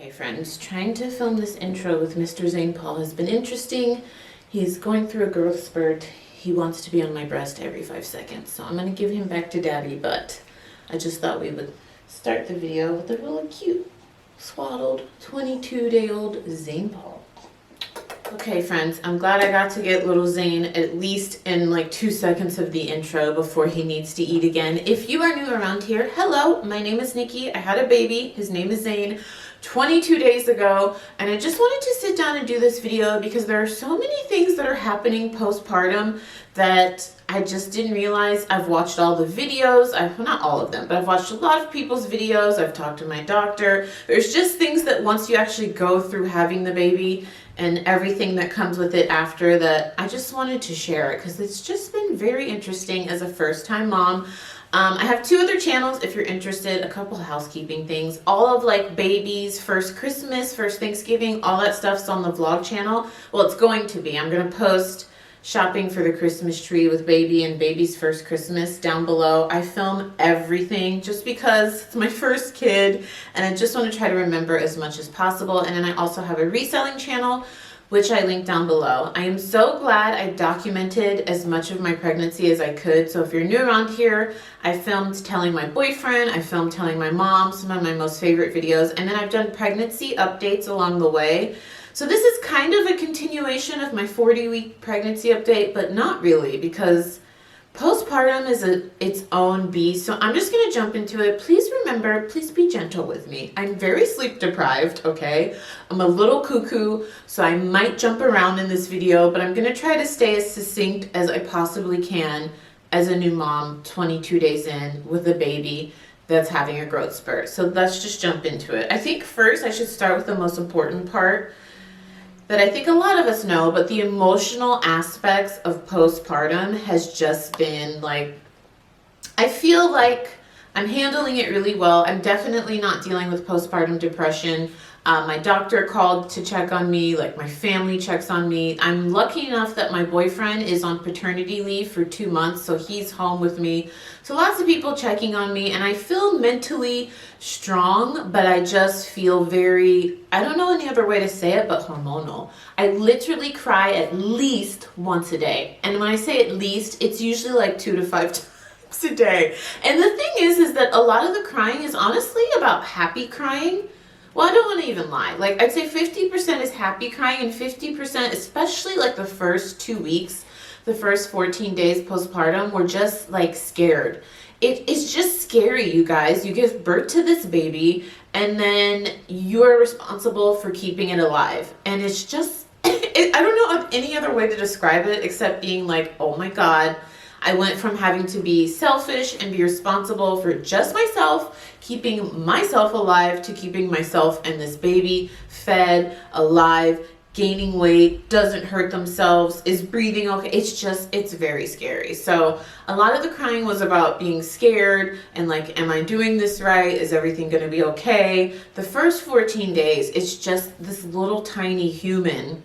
Okay friends, trying to film this intro with Mr. Zane Paul has been interesting. He's going through a growth spurt. He wants to be on my breast every 5 seconds. So I'm going to give him back to daddy, but I just thought we would start the video with a really cute, swaddled, 22-day-old Zane Paul. Okay friends, I'm glad I got to get little Zane at least in like 2 seconds of the intro before he needs to eat again. If you are new around here, hello, my name is Nikki. I had a baby. His name is Zane. 22 days ago, and I just wanted to sit down and do this video because there are so many things that are happening postpartum that I just didn't realize. I've watched all the videos, well, not all of them, but I've watched a lot of people's videos. I've talked to my doctor. There's just things that once you actually go through having the baby and everything that comes with it after, that I just wanted to share it because it's just been very interesting as a first-time mom. I have 2 other channels if you're interested, a couple of housekeeping things, all of like babies, first Christmas, first Thanksgiving, all that stuff's on the vlog channel. Well, it's going to be. I'm going to post shopping for the Christmas tree with baby and baby's first Christmas down below. I film everything just because it's my first kid and I just want to try to remember as much as possible. And then I also have a reselling channel, which I link down below. I am so glad I documented as much of my pregnancy as I could. So if you're new around here, I filmed telling my boyfriend, I filmed telling my mom, some of my most favorite videos, and then I've done pregnancy updates along the way. So this is kind of a continuation of my 40-week pregnancy update, but not really, because postpartum is its own beast. So I'm just going to jump into it. Please remember, please be gentle with me. I'm very sleep deprived, okay? I'm a little cuckoo, so I might jump around in this video, but I'm going to try to stay as succinct as I possibly can as a new mom 22 days in with a baby that's having a growth spurt. So let's just jump into it. I think first I should start with the most important part that I think a lot of us know, but the emotional aspects of postpartum has just been like, I feel like I'm handling it really well. I'm definitely not dealing with postpartum depression. My doctor called to check on me, like my family checks on me. I'm lucky enough that my boyfriend is on paternity leave for 2 months, so he's home with me. So lots of people checking on me, and I feel mentally strong, but I just feel very, I don't know any other way to say it, but hormonal. I literally cry at least once a day. And when I say at least, it's usually like 2 to 5 times a day. And the thing is that a lot of the crying is honestly about happy crying. Well, I don't want to even lie. Like, I'd say 50% is happy crying and 50%, especially like the first 2 weeks, the first 14 days postpartum, we're just like scared. It's just scary, you guys. You give birth to this baby and then you're responsible for keeping it alive. And it's just, I don't know of any other way to describe it except being like, oh my God, I went from having to be selfish and be responsible for just myself, keeping myself alive, to keeping myself and this baby fed, alive, gaining weight, doesn't hurt themselves, is breathing okay. It's very scary. So a lot of the crying was about being scared and like, am I doing this right? Is everything going to be okay? The first 14 days, it's just this little tiny human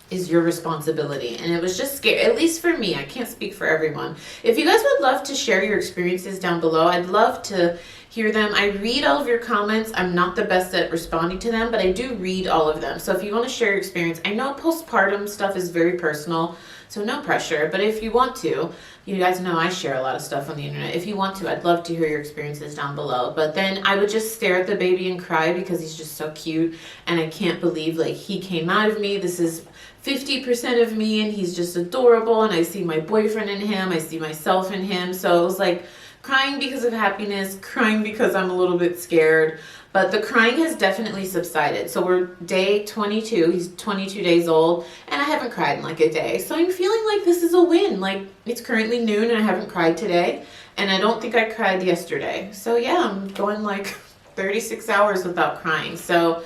is your responsibility. And it was just scary, at least for me. I can't speak for everyone. If you guys would love to share your experiences down below, I'd love to hear them. I read all of your comments. I'm not the best at responding to them, but I do read all of them. So if you want to share your experience, I know postpartum stuff is very personal, so no pressure, but if you want to, you guys know I share a lot of stuff on the internet. If you want to, I'd love to hear your experiences down below. But then I would just stare at the baby and cry because he's just so cute, and I can't believe like he came out of me. This is 50% of me, and he's just adorable, and I see my boyfriend in him, I see myself in him. So it was like crying because of happiness, crying because I'm a little bit scared, but the crying has definitely subsided. So we're day 22, he's 22 days old, and I haven't cried in like a day. So I'm feeling like this is a win. Like, it's currently noon and I haven't cried today, and I don't think I cried yesterday. So yeah, I'm going like 36 hours without crying. So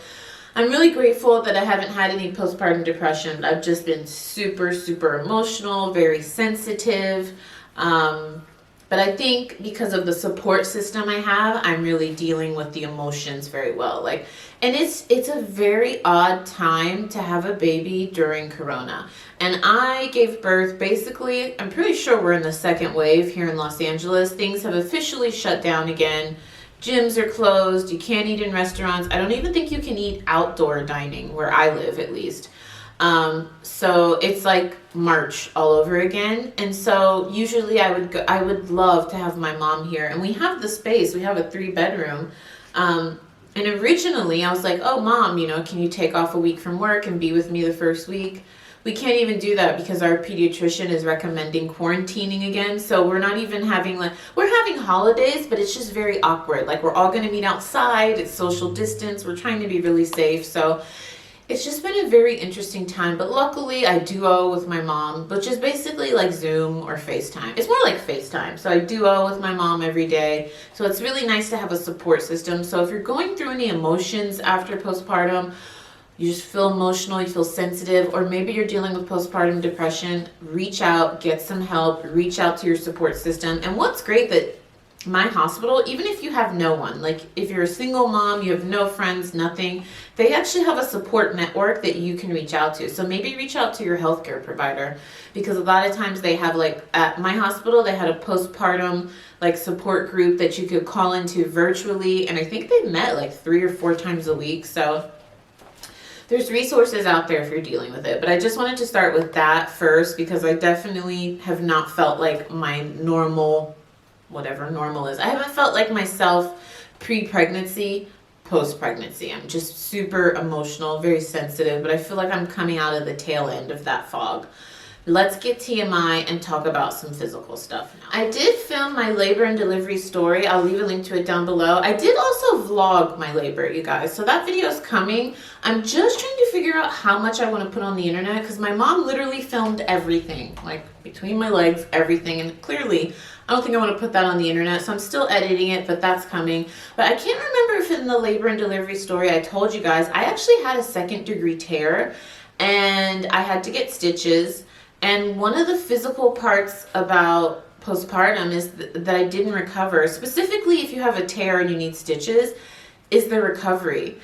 I'm really grateful that I haven't had any postpartum depression. I've just been super, super emotional, very sensitive. But I think because of the support system I have, I'm really dealing with the emotions very well. Like, and it's a very odd time to have a baby during Corona. And I gave birth basically, I'm pretty sure we're in the second wave here in Los Angeles. Things have officially shut down again Gyms are closed. You can't eat in restaurants. I don't even think you can eat outdoor dining where I live, at least. So it's like March all over again. And so usually I would love to have my mom here, and we have the space. We have a 3-bedroom. And originally I was like, oh, Mom, can you take off a week from work and be with me the first week? We can't even do that because our pediatrician is recommending quarantining again. So we're not even having we're having holidays, but it's just very awkward. Like, we're all going to meet outside. It's social distance. We're trying to be really safe. So it's just been a very interesting time. But luckily I duo with my mom, which is basically like Zoom or FaceTime. It's more like FaceTime. So I duo with my mom every day. So it's really nice to have a support system. So if you're going through any emotions after postpartum, you just feel emotional, you feel sensitive, or maybe you're dealing with postpartum depression, reach out, get some help, reach out to your support system. And what's great that my hospital, even if you have no one, like if you're a single mom, you have no friends, nothing, they actually have a support network that you can reach out to. So maybe reach out to your healthcare provider, because a lot of times they have, like at my hospital, they had a postpartum support group that you could call into virtually. And I think they met like 3 or 4 times a week. So there's resources out there if you're dealing with it. But I just wanted to start with that first, because I definitely have not felt like my normal, whatever normal is. I haven't felt like myself pre-pregnancy, post-pregnancy. I'm just super emotional, very sensitive, but I feel like I'm coming out of the tail end of that fog. Let's get TMI and talk about some physical stuff now. I did film my labor and delivery story. I'll leave a link to it down below. I did also vlog my labor, you guys. So that video is coming. I'm just trying to figure out how much I want to put on the internet, because my mom literally filmed everything, like between my legs, everything. And clearly, I don't think I want to put that on the internet. So I'm still editing it, but that's coming. But I can't remember if in the labor and delivery story I told you guys, I actually had a 2nd-degree tear and I had to get stitches. And one of the physical parts about postpartum is that I didn't recover. Specifically, if you have a tear and you need stitches, is the recovery.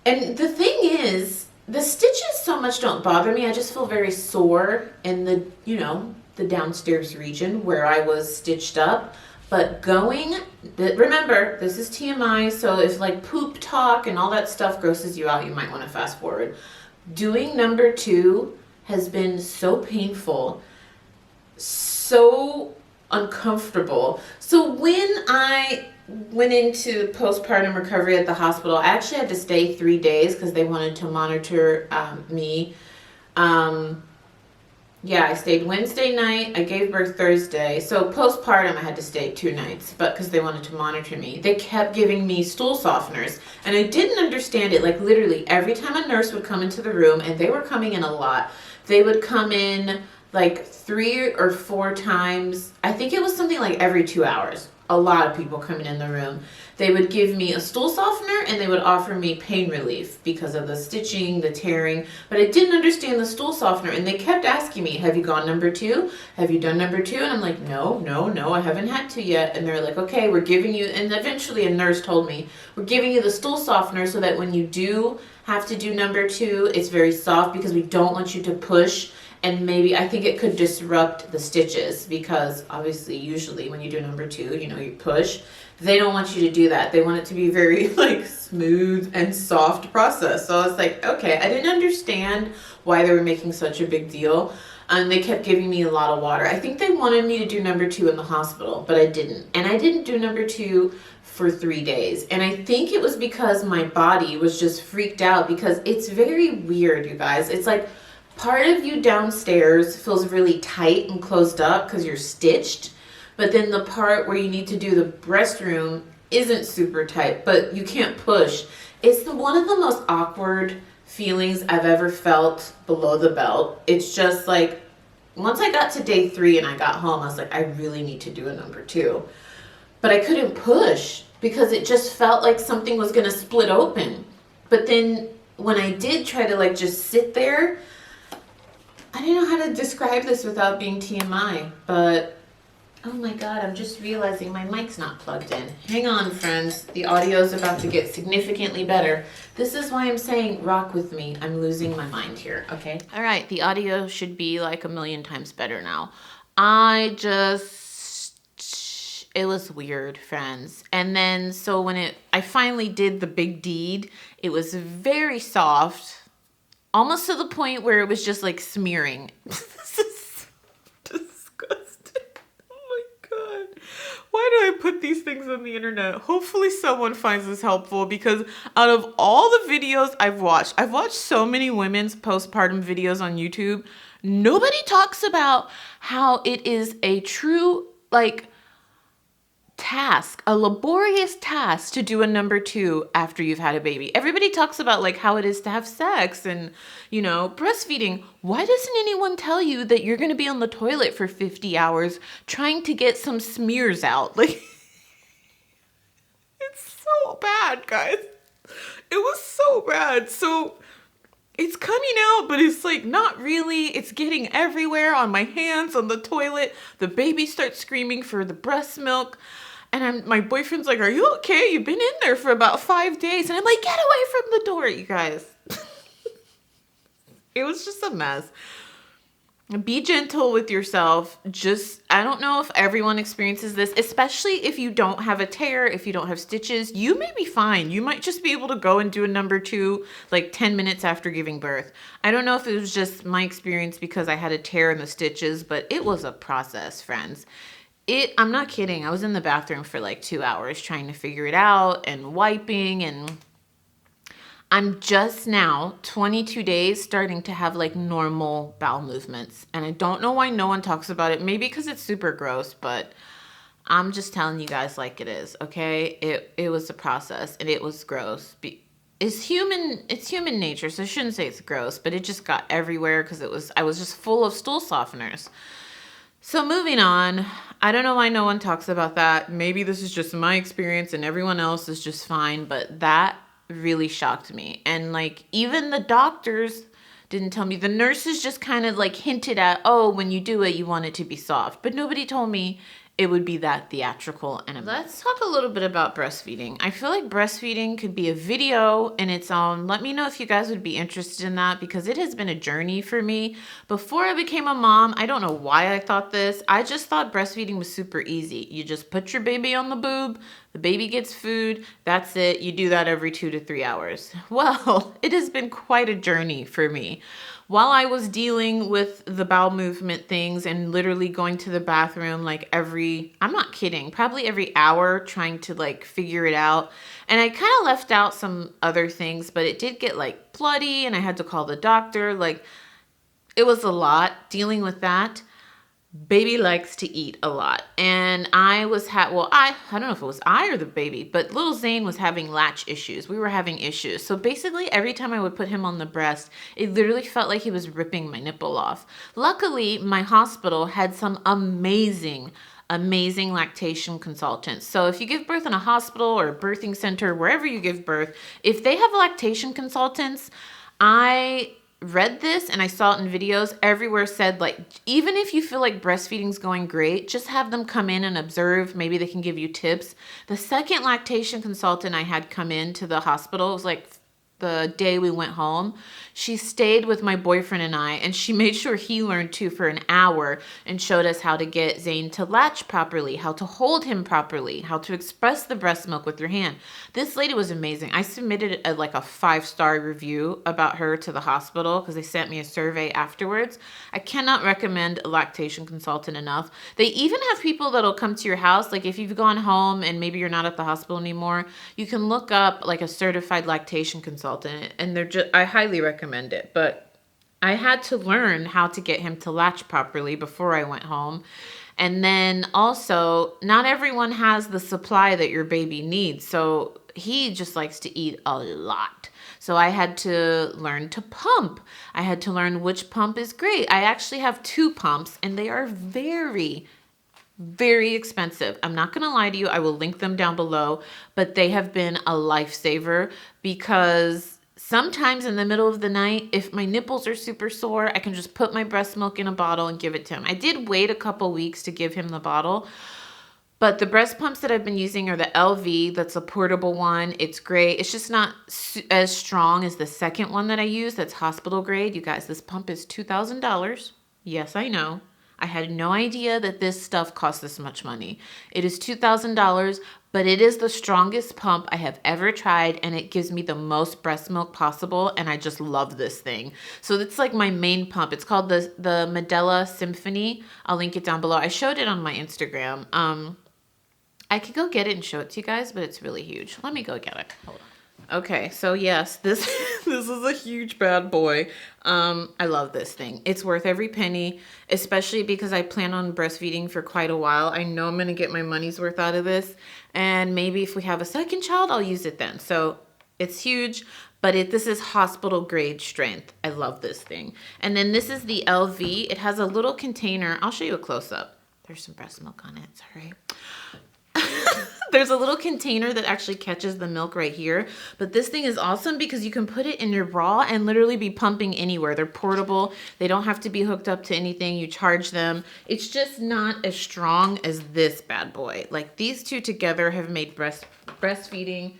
And the thing is, the stitches so much don't bother me. I just feel very sore in the, the downstairs region where I was stitched up. But remember, this is TMI, so if poop talk and all that stuff grosses you out, you might want to fast forward. Doing number 2 has been so painful, so uncomfortable. So when I went into postpartum recovery at the hospital, I actually had to stay 3 days because they wanted to monitor me. I stayed Wednesday night. I gave birth Thursday. So postpartum, I had to stay 2 nights, but because they wanted to monitor me. They kept giving me stool softeners, and I didn't understand it. Literally every time a nurse would come into the room, and they were coming in a lot, they would come in 3 or 4 times. I think it was something like every 2 hours. A lot of people coming in the room. They would give me a stool softener and they would offer me pain relief because of the stitching, the tearing. But I didn't understand the stool softener, and they kept asking me, have you gone number 2? Have you done number 2? And I'm like, no, I haven't had to yet. And they're like, okay, we're giving you, and eventually a nurse told me, we're giving you the stool softener so that when you do have to do number 2, it's very soft, because we don't want you to push. And maybe, I think it could disrupt the stitches, because obviously usually when you do number 2, you push. They don't want you to do that. They want it to be very smooth and soft process. So I was like, okay, I didn't understand why they were making such a big deal. And they kept giving me a lot of water. I think they wanted me to do number 2 in the hospital, but I didn't. And I didn't do number 2 for 3 days. And I think it was because my body was just freaked out, because it's very weird, you guys. It's part of you downstairs feels really tight and closed up because you're stitched, but then the part where you need to do the restroom isn't super tight, but you can't push. It's one of the most awkward feelings I've ever felt below the belt. It's just once I got to day 3 and I got home, I was like, I really need to do a number 2. But I couldn't push because it just felt like something was going to split open. But then when I did try to just sit there, I didn't know how to describe this without being TMI, but oh my God, I'm just realizing my mic's not plugged in. Hang on, friends. The audio's about to get significantly better. This is why I'm saying rock with me. I'm losing my mind here, okay? All right, the audio should be 1,000,000 times better now. I just it was weird, friends. And then, so when I finally did the big deed, it was very soft, almost to the point where it was just like smearing. This is disgusting. Oh my God. Why do I put these things on the internet? Hopefully someone finds this helpful, because out of all the videos I've watched so many women's postpartum videos on YouTube. Nobody talks about how it is a true, like, task, a laborious task to do a number 2 after you've had a baby. Everybody talks about like how it is to have sex and, breastfeeding. Why doesn't anyone tell you that you're going to be on the toilet for 50 hours trying to get some smears out? Like, it's so bad, guys. It was so bad. So it's coming out, but it's like not really. It's getting everywhere, on my hands, on the toilet. The baby starts screaming for the breast milk. And my boyfriend's like, "Are you okay? You've been in there for about 5 days." And I'm like, "Get away from the door, you guys." It was just a mess. Be gentle with yourself. I don't know if everyone experiences this, especially if you don't have a tear, if you don't have stitches. You may be fine. You might just be able to go and do a number 2 like 10 minutes after giving birth. I don't know if it was just my experience because I had a tear in the stitches, but it was a process, friends. I'm not kidding. I was in the bathroom for like 2 hours trying to figure it out and wiping, and I'm just now 22 days starting to have like normal bowel movements. And I don't know why no one talks about it. Maybe because it's super gross, but I'm just telling you guys like it is, okay? It was a process and it was gross. It's human nature, so I shouldn't say it's gross, but it just got everywhere because I was just full of stool softeners. So moving on, I don't know why no one talks about that. Maybe this is just my experience and everyone else is just fine, but that really shocked me. And like, even the doctors didn't tell me. The nurses just kind of like hinted at, oh, when you do it, you want it to be soft. But nobody told me it would be that theatrical. And let's talk a little bit about breastfeeding. I feel like breastfeeding could be a video in its own. Let me know if you guys would be interested in that, because it has been a journey for me. Before I became a mom, I don't know why I thought this. I just thought breastfeeding was super easy. You just put your baby on the boob, the baby gets food, that's it. You do that every 2 to 3 hours. Well, it has been quite a journey for me. While I was dealing with the bowel movement things and literally going to the bathroom like I'm not kidding, probably every hour trying to like figure it out. And I kind of left out some other things, but it did get like bloody and I had to call the doctor. Like, it was a lot dealing with that. Baby likes to eat a lot. And I don't know if it was I or the baby, but little Zane was having latch issues. We were having issues. So basically every time I would put him on the breast, it literally felt like he was ripping my nipple off. Luckily, my hospital had some amazing lactation consultants. So if you give birth in a hospital or a birthing center, wherever you give birth, if they have lactation consultants, I read this and I saw it in videos everywhere said, like, even if you feel like breastfeeding's going great, just have them come in and observe. Maybe they can give you tips. The second lactation consultant I had come into the hospital, it was like the day we went home, she stayed with my boyfriend and I, and she made sure he learned too for an hour and showed us how to get Zane to latch properly, how to hold him properly, how to express the breast milk with your hand. This lady was amazing. I submitted a 5-star review about her to the hospital because they sent me a survey afterwards. I cannot recommend a lactation consultant enough. They even have people that'll come to your house. Like, if you've gone home and maybe you're not at the hospital anymore, you can look up like a certified lactation consultant, and I highly recommend it. But I had to learn how to get him to latch properly before I went home. And then also, not everyone has the supply that your baby needs. So he just likes to eat a lot. So I had to learn to pump. I had to learn which pump is great. I actually have 2 pumps, and they are very, very expensive. I'm not going to lie to you. I will link them down below, but they have been a lifesaver because sometimes in the middle of the night, if my nipples are super sore, I can just put my breast milk in a bottle and give it to him. I did wait a couple weeks to give him the bottle, but the breast pumps that I've been using are the LV. That's a portable one. It's great. It's just not as strong as the second one that I use. That's hospital grade. You guys, this pump is $2,000. Yes, I know. I had no idea that this stuff costs this much money. It is $2,000, but it is the strongest pump I have ever tried, and it gives me the most breast milk possible, and I just love this thing. So it's like my main pump. It's called the Medela Symphony. I'll link it down below. I showed it on my Instagram. I could go get it and show it to you guys, but it's really huge. Let me go get it. Hold on. Okay, so yes, this this is a huge bad boy. I love this thing. It's worth every penny, especially because I plan on breastfeeding for quite a while. I know I'm gonna get my money's worth out of this, and maybe if we have a second child, I'll use it then. So it's huge, but this is hospital grade strength. I love this thing. And then this is the LV. It has a little container. I'll show you a close up. There's some breast milk on it, sorry. There's a little container that actually catches the milk right here. But this thing is awesome because you can put it in your bra and literally be pumping anywhere. They're portable. They don't have to be hooked up to anything. You charge them. It's just not as strong as this bad boy. Like these two together have made breastfeeding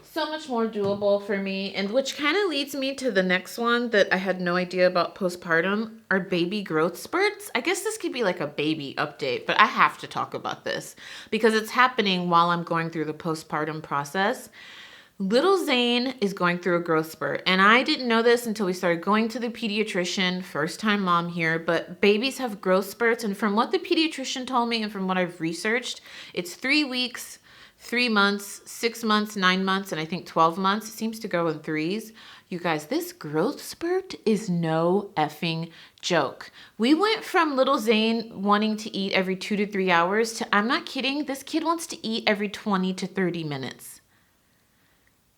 so much more doable for me, and which kind of leads me to the next one that I had no idea about postpartum, are baby growth spurts. I guess this could be like a baby update, but I have to talk about this because it's happening while I'm going through the postpartum process. Little Zane is going through a growth spurt, and I didn't know this until we started going to the pediatrician. First time mom here, but babies have growth spurts, and from what the pediatrician told me and from what I've researched, it's 3 weeks, 3 months, 6 months, 9 months, and I think 12 months. It seems to go in threes. You guys, this growth spurt is no effing joke. We went from little Zane wanting to eat every 2 to 3 hours to, I'm not kidding, this kid wants to eat every 20 to 30 minutes.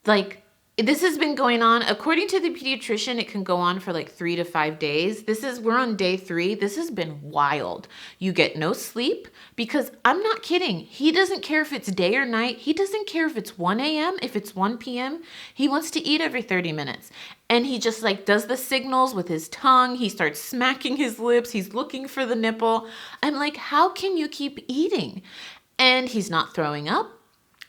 Like, this has been going on, according to the pediatrician, it can go on for like 3 to 5 days. We're on day 3. This has been wild. You get no sleep because I'm not kidding. He doesn't care if it's day or night. He doesn't care if it's 1 a.m., if it's 1 p.m. He wants to eat every 30 minutes. And he just like does the signals with his tongue. He starts smacking his lips. He's looking for the nipple. I'm like, how can you keep eating? And he's not throwing up.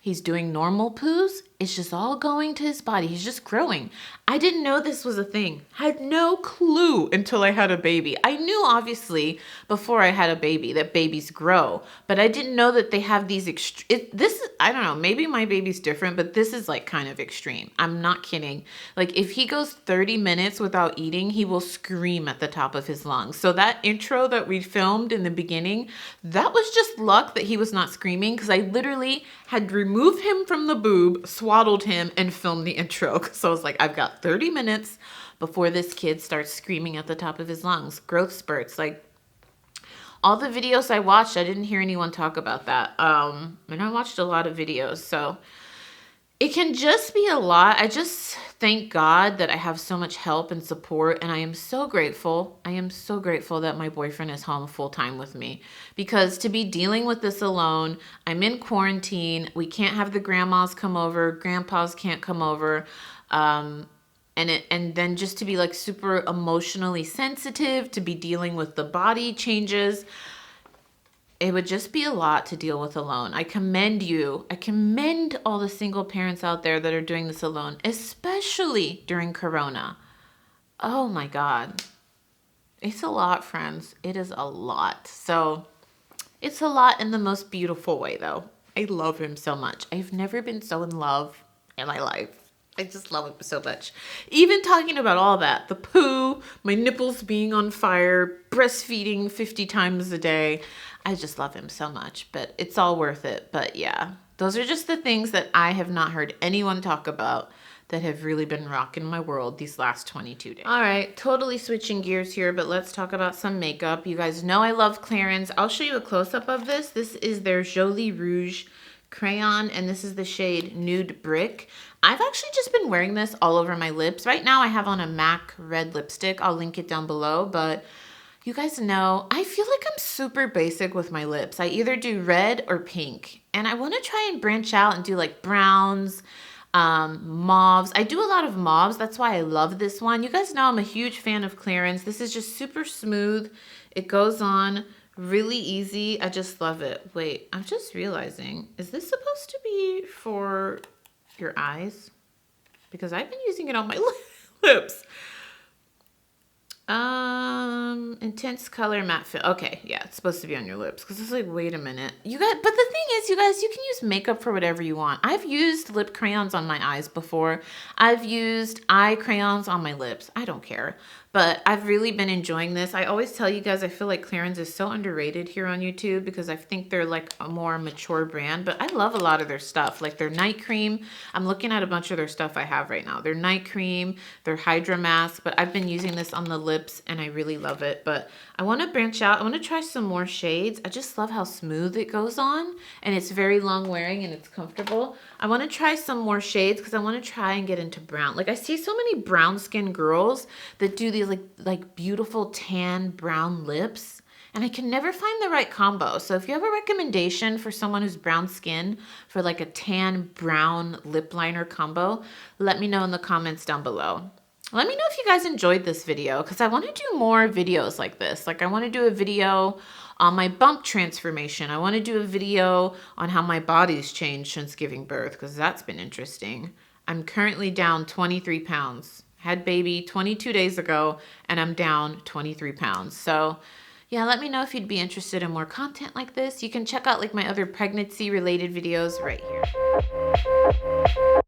He's doing normal poos. It's just all going to his body. He's just growing. I didn't know this was a thing. Had no clue until I had a baby. I knew obviously before I had a baby that babies grow, but I didn't know that they have these I don't know, maybe my baby's different, but this is like kind of extreme. I'm not kidding. Like if he goes 30 minutes without eating, he will scream at the top of his lungs. So that intro that we filmed in the beginning, that was just luck that he was not screaming, because I literally had removed him from the boob, swaddled him, and filmed the intro. So I was like, I've got 30 minutes before this kid starts screaming at the top of his lungs. Growth spurts. Like all the videos I watched, I didn't hear anyone talk about that. And I watched a lot of videos. So it can just be a lot. I just thank God that I have so much help and support, and I am so grateful. I am so grateful that my boyfriend is home full time with me, because to be dealing with this alone, I'm in quarantine. We can't have the grandmas come over. Grandpas can't come over. And then just to be like super emotionally sensitive, to be dealing with the body changes, it would just be a lot to deal with alone. I commend you. I commend all the single parents out there that are doing this alone, especially during Corona. Oh my God. It's a lot, friends. It is a lot. So it's a lot in the most beautiful way, though. I love him so much. I've never been so in love in my life. I just love him so much. Even talking about all that, the poo, my nipples being on fire, breastfeeding 50 times a day. I just love him so much, but it's all worth it. But yeah, those are just the things that I have not heard anyone talk about that have really been rocking my world these last 22 days. All right, totally switching gears here, but let's talk about some makeup. You guys know I love Clarins. I'll show you a close-up of this. This is their Jolie Rouge crayon, and this is the shade Nude Brick. I've actually just been wearing this all over my lips. Right now I have on a MAC red lipstick. I'll link it down below, but you guys know, I feel like I'm super basic with my lips. I either do red or pink, and I want to try and branch out and do like browns, mauves. I do a lot of mauves. That's why I love this one. You guys know I'm a huge fan of Clarins. This is just super smooth. It goes on really easy. I just love it. Wait, I'm just realizing, is this supposed to be for your eyes? Because I've been using it on my lips. Intense color matte fit. Okay, yeah, it's supposed to be on your lips because it's like, wait a minute. You guys, but the thing is, you guys, you can use makeup for whatever you want. I've used lip crayons on my eyes before. I've used eye crayons on my lips. I don't care. But I've really been enjoying this. I always tell you guys, I feel like Clarins is so underrated here on YouTube because I think they're like a more mature brand, but I love a lot of their stuff. Like their night cream. I'm looking at a bunch of their stuff I have right now. Their night cream, their Hydra mask, but I've been using this on the lips and I really love it. But I want to branch out. I want to try some more shades. I just love how smooth it goes on and it's very long wearing and it's comfortable. I want to try some more shades because I want to try and get into brown. Like I see so many brown skin girls that do these like beautiful tan brown lips and I can never find the right combo. So if you have a recommendation for someone who's brown skin for like a tan brown lip liner combo, let me know in the comments down below. Let me know if you guys enjoyed this video because I want to do more videos like this. Like I want to do a video on my bump transformation. I want to do a video on how my body's changed since giving birth because that's been interesting. I'm currently down 23 pounds. Had baby 22 days ago and I'm down 23 pounds. So yeah, let me know if you'd be interested in more content like this. You can check out like my other pregnancy related videos right here.